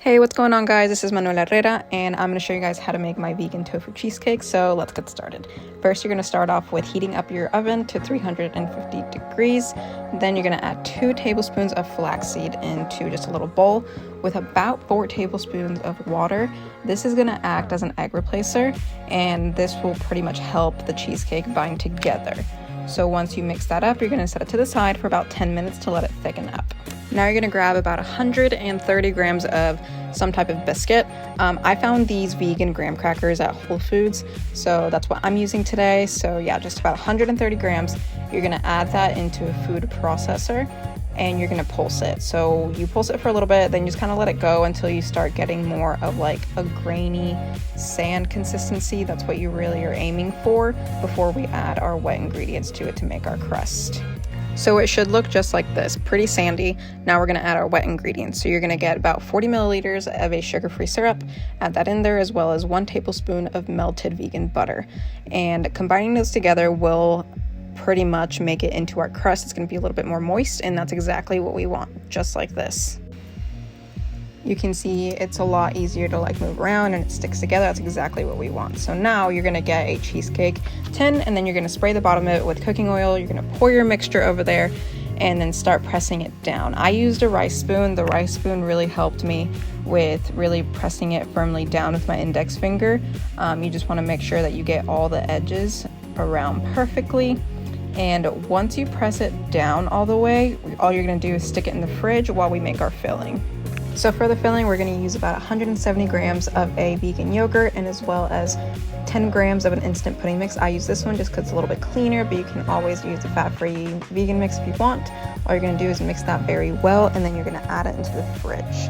Hey, what's going on, guys? This is Manu and I'm going to show you guys how to make my vegan tofu cheesecake, so let's get started. First, you're going to start off with heating up your oven to 350 degrees. Then you're going to add 2 tablespoons of flaxseed into just a little bowl with about 4 tablespoons of water. This is going to act as an egg replacer, and this will pretty much help the cheesecake bind together. So once you mix that up, you're going to set it to the side for about 10 minutes to let it thicken up. Now you're going to grab about 130 grams of some type of biscuit. I found these vegan graham crackers at Whole Foods, so that's what I'm using today. So yeah, just about 130 grams. You're going to add that into a food processor and you're going to pulse it. So you pulse it for a little bit, then you just kind of let it go until you start getting more of like a grainy sand consistency. That's what you really are aiming for before we add our wet ingredients to it to make our crust. So it should look just like this, pretty sandy. Now we're gonna add our wet ingredients. So you're gonna get about 40 milliliters of a sugar-free syrup, add that in there, as well as 1 tablespoon of melted vegan butter. And combining those together will pretty much make it into our crust. It's gonna be a little bit more moist, and that's exactly what we want, just like this. You can see it's a lot easier to like move around and it sticks together. That's exactly what we want. So now you're gonna get a cheesecake tin and then you're gonna spray the bottom of it with cooking oil. You're gonna pour your mixture over there and then start pressing it down. I used a rice spoon. The rice spoon really helped me with really pressing it firmly down with my index finger. You just wanna make sure that you get all the edges around perfectly. And once you press it down all the way, all you're gonna do is stick it in the fridge while we make our filling. So for the filling, we're going to use about 170 grams of a vegan yogurt and as well as 10 grams of an instant pudding mix. I use this one just because it's a little bit cleaner, but you can always use the fat-free vegan mix if you want. All you're going to do is mix that very well, and then you're going to add it into the fridge.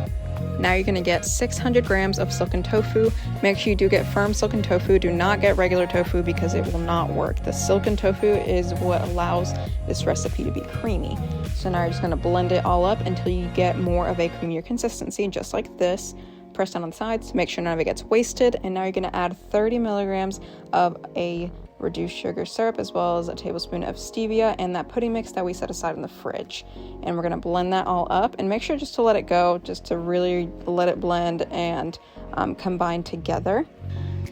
Now you're going to get 600 grams of silken tofu. Make sure you do get firm silken tofu. Do not get regular tofu because it will not work. The silken tofu is what allows this recipe to be creamy. So now you're just going to blend it all up until you get more of a creamier consistency, just like this. Press down on the sides to make sure none of it gets wasted. And now you're going to add 30 milligrams of a reduced sugar syrup as well as a tablespoon of stevia and that pudding mix that we set aside in the fridge. And we're going to blend that all up and make sure just to let it go, just to really let it blend and combine together.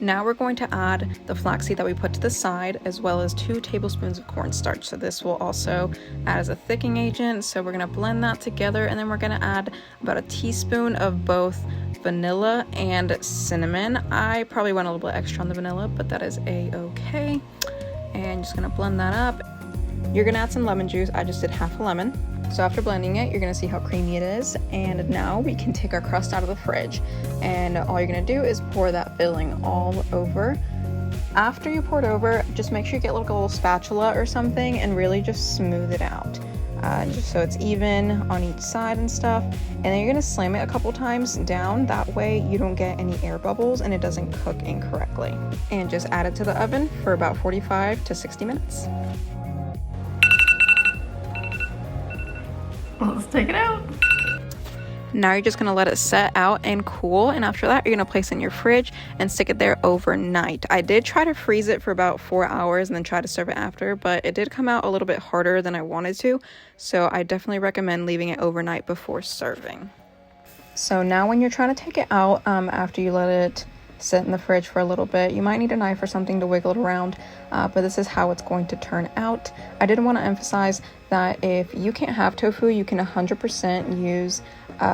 Now we're going to add the flaxseed that we put to the side as well as 2 tablespoons of cornstarch. So this will also add as a thickening agent. So we're going to blend that together and then we're going to add about a teaspoon of both vanilla and cinnamon. I probably went a little bit extra on the vanilla, but that is a-okay. And just going to blend that up. You're going to add some lemon juice. I just did half a lemon. So after blending it, you're going to see how creamy it is. And now we can take our crust out of the fridge. And all you're going to do is pour that filling all over. After you pour it over, just make sure you get like a little spatula or something and really just smooth it out. Just so it's even on each side and stuff. And then you're going to slam it a couple times down. That way you don't get any air bubbles and it doesn't cook incorrectly. And just add it to the oven for about 45 to 60 minutes. Let's take it out. Now you're just going to let it set out and cool, and after that you're going to place it in your fridge and stick it there overnight. I did try to freeze it for about 4 hours and then try to serve it after, but it did come out a little bit harder than I wanted to, so I definitely recommend leaving it overnight before serving. So now when you're trying to take it out after you let it sit in the fridge for a little bit, you might need a knife or something to wiggle it around, but this is how it's going to turn out. I did want to emphasize that if you can't have tofu, you can 100% use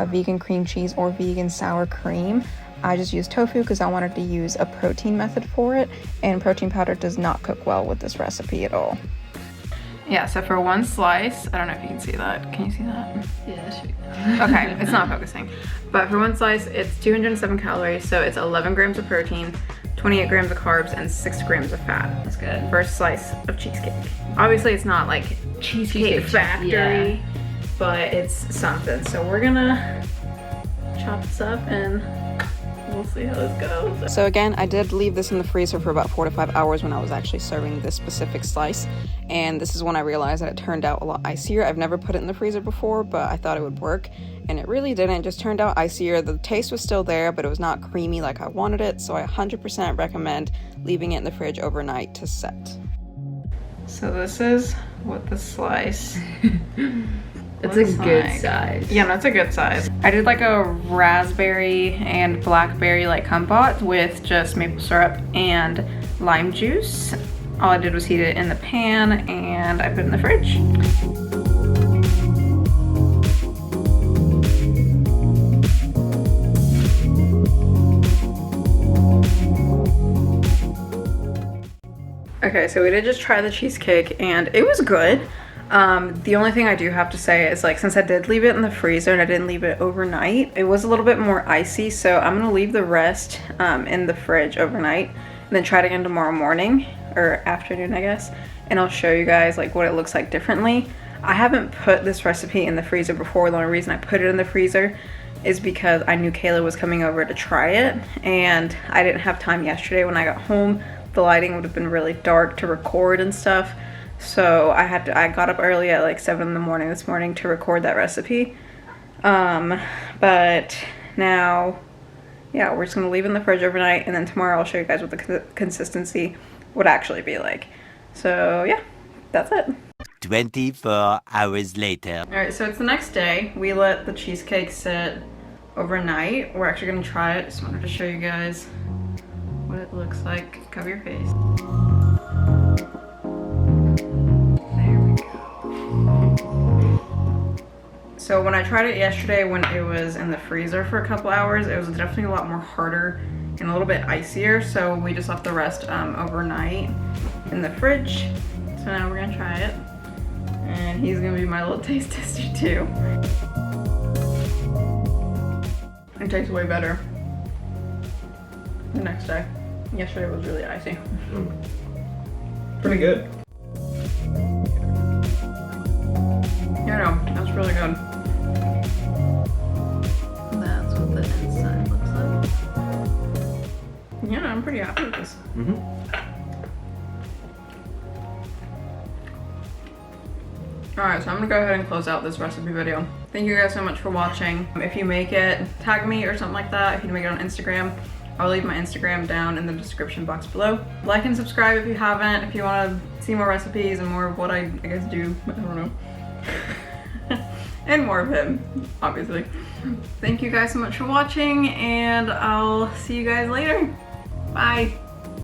vegan cream cheese or vegan sour cream. I just used tofu because I wanted to use a protein method for it, and protein powder does not cook well with this recipe at all. Yeah, so for 1 slice, I don't know if you can see that. Can you see that? Yeah, Okay, it's not focusing. But for 1 slice, it's 207 calories, so it's 11 grams of protein, 28 grams of carbs, and 6 grams of fat. That's good. First slice of cheesecake. Obviously, it's not like Cheesecake Factory, yeah, but it's something. So we're gonna chop this up and we'll see how this goes. So again, I did leave this in the freezer for about 4 to 5 hours when I was actually serving this specific slice, and this is when I realized that it turned out a lot icier. I've never put it in the freezer before, but I thought it would work, and it really didn't. It just turned out icier. The taste was still there, but it was not creamy like I wanted it, so I 100% recommend leaving it in the fridge overnight to set. So this is what the slice It's a good size. Yeah, no, it's a good size. I did like a raspberry and blackberry like compote with just maple syrup and lime juice. All I did was heat it in the pan and I put it in the fridge. Okay, so we did just try the cheesecake and it was good. The only thing I do have to say is, like, since I did leave it in the freezer and I didn't leave it overnight, it was a little bit more icy, so I'm gonna leave the rest in the fridge overnight and then try it again tomorrow morning, or afternoon I guess, and I'll show you guys like what it looks like differently. I haven't put this recipe in the freezer before. The only reason I put it in the freezer is because I knew Kayla was coming over to try it and I didn't have time yesterday when I got home. The lighting would have been really dark to record and stuff. So I got up early at like 7 in the morning this morning to record that recipe. But now, yeah, we're just gonna leave it in the fridge overnight and then tomorrow I'll show you guys what the consistency would actually be like. So yeah, that's it. 24 hours later. All right, so it's the next day. We let the cheesecake sit overnight. We're actually gonna try it. Just wanted to show you guys what it looks like. Cover your face. So when I tried it yesterday when it was in the freezer for a couple hours, it was definitely a lot more harder and a little bit icier. So we just left the rest overnight in the fridge. So now we're gonna try it. And he's gonna be my little taste tester too. It tastes way better the next day. Yesterday was really icy. Pretty good. Yeah, no, that's really good. That's what the inside looks like. Yeah, no, I'm pretty happy with this. Alright, so I'm gonna go ahead and close out this recipe video. Thank you guys so much for watching. If you make it, tag me or something like that. If you make it on Instagram, I'll leave my Instagram down in the description box below. Like and subscribe if you haven't, if you want to see more recipes and more of what I guess do. I don't know. And more of him, obviously. Thank you guys so much for watching, and I'll see you guys later. Bye.